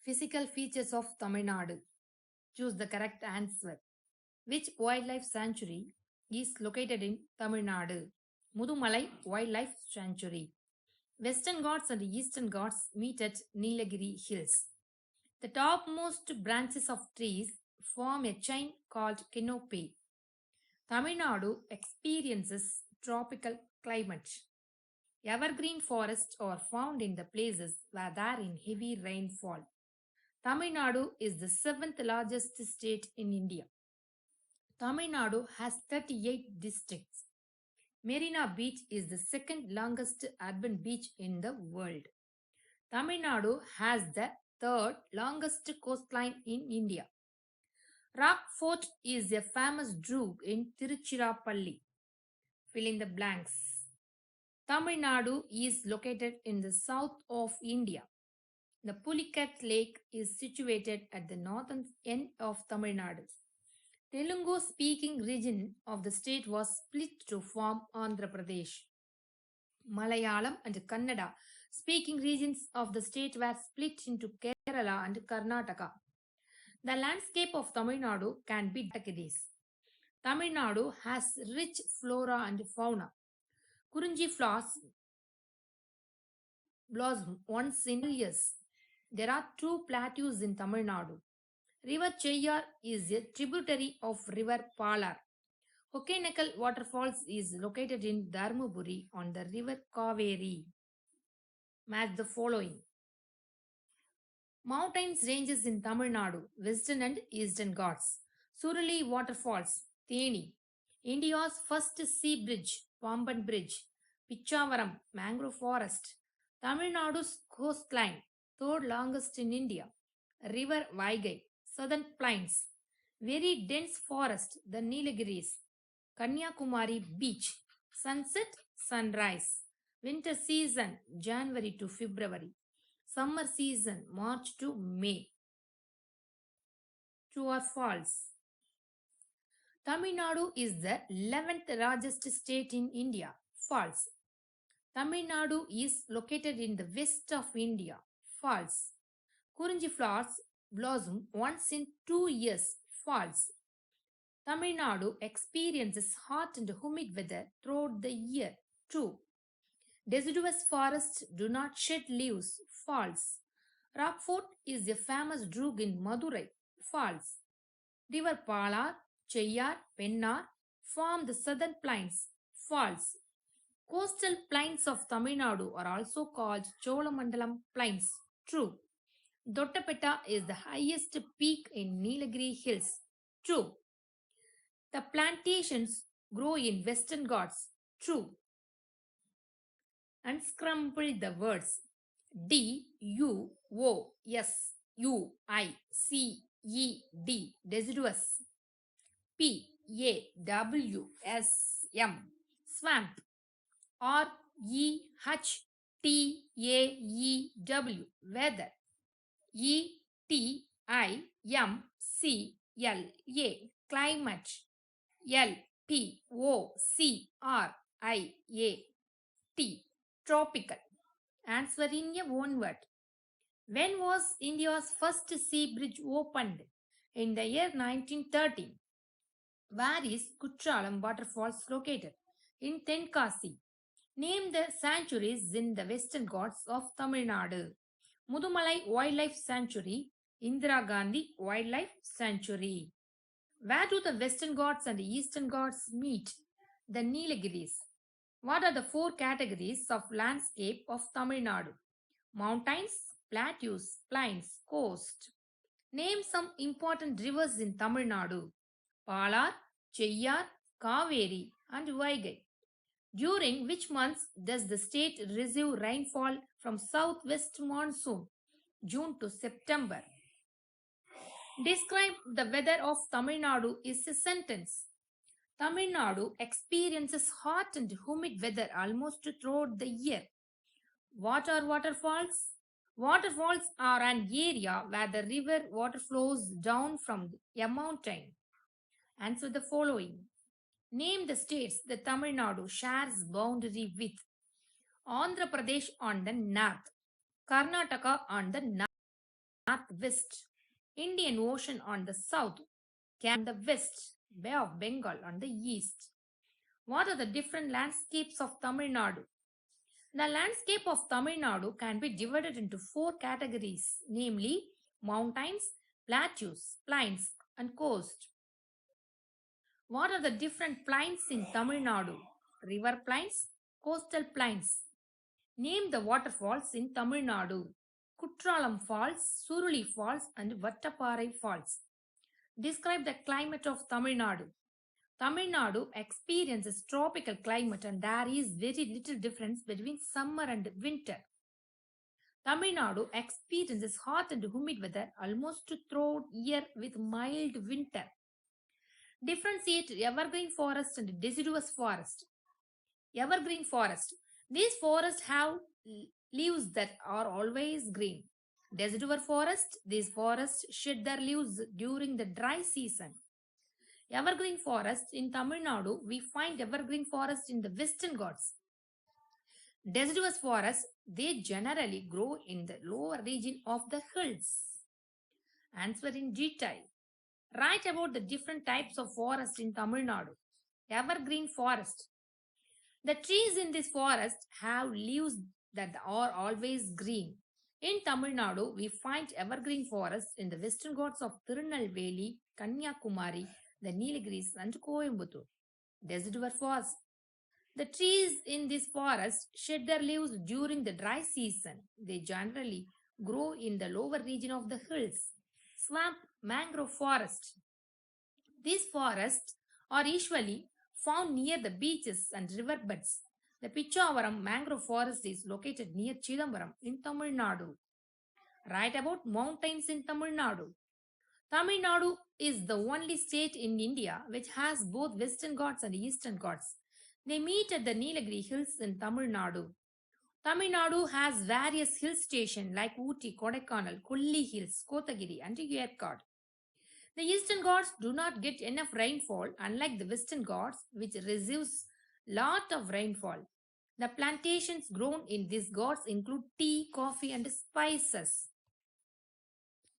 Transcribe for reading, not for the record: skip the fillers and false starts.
Physical features of Tamil Nadu. Choose the correct answer. Which wildlife sanctuary is located in Tamil Nadu? Mudumalai Wildlife Sanctuary. Western Ghats and Eastern Ghats meet at Nilagiri Hills. The topmost branches of trees form a chain called canopy. Tamil Nadu experiences tropical climate. Evergreen forests are found in the places where there is heavy rainfall. Tamil Nadu is the seventh largest state in India. Tamil Nadu has 38 districts. Marina Beach is the second longest urban beach in the world. Tamil Nadu has the third longest coastline in India. Rock Fort is a famous drug in Tiruchirappalli. Fill in the blanks. Tamil Nadu is located in the south of India. The Pulicat Lake is situated at the northern end of Tamil Nadu. Telugu speaking region of the state was split to form Andhra Pradesh. Malayalam and Kannada speaking regions of the state were split into Kerala and Karnataka. The landscape of Tamil Nadu can be categorized. Tamil Nadu has rich flora and fauna. Kurunji flowers blossom once in years. There are two plateaus in Tamil Nadu. River Cheyyar is a tributary of River Palar. Hokenekal Waterfalls is located in Dharmaburi on the River Kaveri. Match the following. Mountains ranges in Tamil Nadu, Western and Eastern Ghats. Surali Waterfalls, Theni. India's first sea bridge, Pamban Bridge. Pichavaram, Mangrove Forest. Tamil Nadu's coastline, third longest in India. River Vaigai, Southern Plains. Very dense forest, the Nilagiris. Kanyakumari Beach, sunset, sunrise. Winter season, January to February. Summer season, March to May. True or false? Tamil Nadu is the 11th largest state in India. False. Tamil Nadu is located in the west of India. False. Kurunji flowers blossom once in 2 years. False. Tamil Nadu experiences hot and humid weather throughout the year. True. Deciduous forests do not shed leaves. False. Rockfort is a famous drug in Madurai. False. River Palar, Cheyyar, Pennar form the southern plains. False. Coastal plains of Tamil Nadu are also called Cholamandalam plains. True. Dottapetta is the highest peak in Nilagiri Hills. True. The plantations grow in Western Ghats. True. Unscramble the words. DUOSUICED, deciduous. PAWSM, swamp. REHTAEW, weather. ETIMCLA, climate. LPOCRIAT, tropical. Answer in a one word. When was India's first sea bridge opened? In the year 1913. Where is Kutralam Waterfalls located? In Tenkasi. Name the sanctuaries in the Western Ghats of Tamil Nadu. Mudumalai Wildlife Sanctuary, Indira Gandhi Wildlife Sanctuary. Where do the Western Ghats and Eastern Ghats meet? The Nilagiris. What are the 4 categories of landscape of Tamil Nadu? Mountains, plateaus, plains, coast. Name some important rivers in Tamil Nadu. Palar, Cheyyar, Kaveri and Vaigai. During which months does the state receive rainfall from southwest monsoon? June to September. Describe the weather of Tamil Nadu is a sentence. Tamil Nadu experiences hot and humid weather almost throughout the year. What are waterfalls? Waterfalls are an area where the river water flows down from a mountain. Answer the following. Name the states that Tamil Nadu shares boundary with. Andhra Pradesh on the north, Karnataka on the northwest, Indian Ocean on the south, Cam on the west, Bay of Bengal on the east. What are the different landscapes of Tamil Nadu? The landscape of Tamil Nadu can be divided into four categories, namely mountains, plateaus, plains, and coast. What are the different plains in Tamil Nadu? River plains, coastal plains. Name the waterfalls in Tamil Nadu. Kutralam Falls, Suruli Falls, and Vattaparai Falls. Describe the climate of Tamil Nadu. Tamil Nadu experiences tropical climate and there is very little difference between summer and winter. Tamil Nadu experiences hot and humid weather almost throughout year with mild winter. Differentiate evergreen forest and deciduous forest. Evergreen forest. These forests have leaves that are always green. Deciduous forest. These forests shed their leaves during the dry season. Evergreen forest in Tamil Nadu, we find evergreen forest in the Western Ghats. Deciduous forests, they generally grow in the lower region of the hills. Answer in detail. Write about the different types of forest in Tamil Nadu. Evergreen forest. The trees in this forest have leaves that are always green. In Tamil Nadu, we find evergreen forests in the Western Ghats of Tirunelveli, Kanyakumari, the Nilgiris, and Coimbatore. Deciduous forest. The trees in this forest shed their leaves during the dry season. They generally grow in the lower region of the hills. Swamp mangrove forest. These forests are usually found near the beaches and riverbeds. The Pichavaram mangrove forest is located near Chidambaram in Tamil Nadu. Write about mountains in Tamil Nadu. Tamil Nadu is the only state in India which has both Western Ghats and Eastern Ghats. They meet at the Nilagiri Hills in Tamil Nadu. Tamil Nadu has various hill stations like Ooty, Kodaikanal, Kolli Hills, Kotagiri, and Yerkad. The Eastern Ghats do not get enough rainfall, unlike the Western Ghats, which receives lot of rainfall. The plantations grown in these Ghats include tea, coffee, and spices.